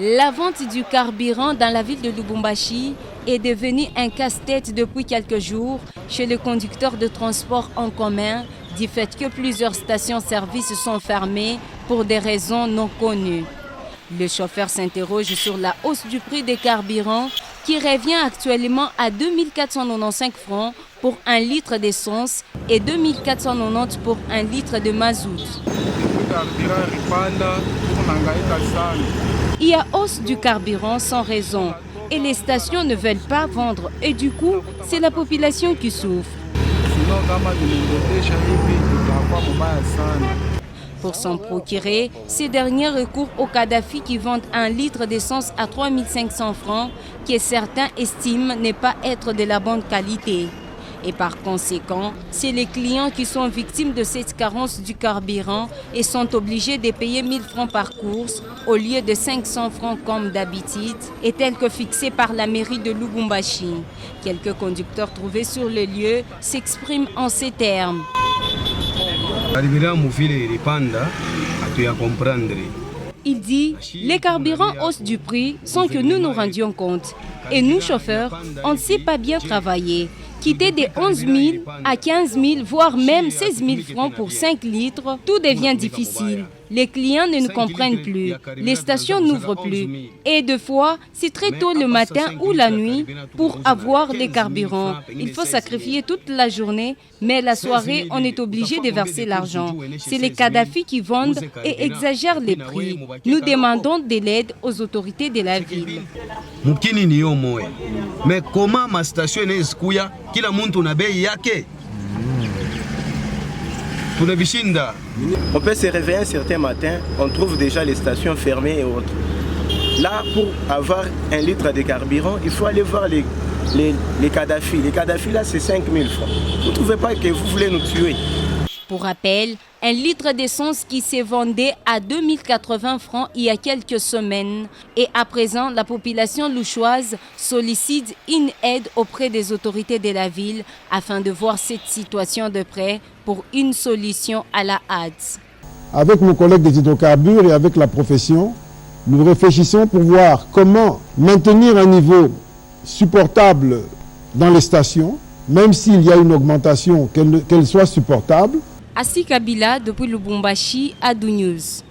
La vente du carburant dans la ville de Lubumbashi est devenue un casse-tête depuis quelques jours chez les conducteurs de transport en commun du fait que plusieurs stations-service sont fermées pour des raisons non connues. Le chauffeur s'interroge sur la hausse du prix des carburants qui revient actuellement à 2495 francs pour 1 litre d'essence et 2490 pour 1 litre de mazout. Il y a hausse du carburant sans raison et les stations ne veulent pas vendre et du coup, c'est la population qui souffre. Pour s'en procurer, ces derniers recourent aux Kadhafi qui vendent 1 litre d'essence à 3500 francs que certains estiment ne pas être de la bonne qualité. Et par conséquent, c'est les clients qui sont victimes de cette carence du carburant et sont obligés de payer 1000 francs par course au lieu de 500 francs comme d'habitude et tel que fixé par la mairie de Lubumbashi. Quelques conducteurs trouvés sur le lieu s'expriment en ces termes. Il dit, les carburants haussent du prix sans que nous nous rendions compte. Et nous, chauffeurs, on ne sait pas bien travailler. Quitter de 11 000 à 15 000, voire même 16 000 francs pour 5 litres, tout devient difficile. Les clients ne nous comprennent plus, les stations n'ouvrent plus. Et deux fois, c'est très tôt le matin ou la nuit pour avoir les carburants. Il faut sacrifier toute la journée, mais la soirée, on est obligé de verser l'argent. C'est les Kadhafi qui vendent et exagèrent les prix. Nous demandons de l'aide aux autorités de la ville. Mais comment ma station est kila muntu na bei yake? On peut se réveiller un certain matin, on trouve déjà les stations fermées et autres. Là, pour avoir 1 litre de carburant, il faut aller voir les Kadhafi. Les Kadhafi, là, c'est 5000 francs. Vous ne trouvez pas que vous voulez nous tuer? Pour rappel, 1 litre d'essence qui s'est vendu à 2080 francs il y a quelques semaines. Et à présent, la population louchoise sollicite une aide auprès des autorités de la ville afin de voir cette situation de près pour une solution à la hâte. Avec mon collègue des hydrocarbures et avec la profession, nous réfléchissons pour voir comment maintenir un niveau supportable dans les stations, même s'il y a une augmentation, qu'elle soit supportable. Assi Kabila depuis Lubumbashi, Adu News.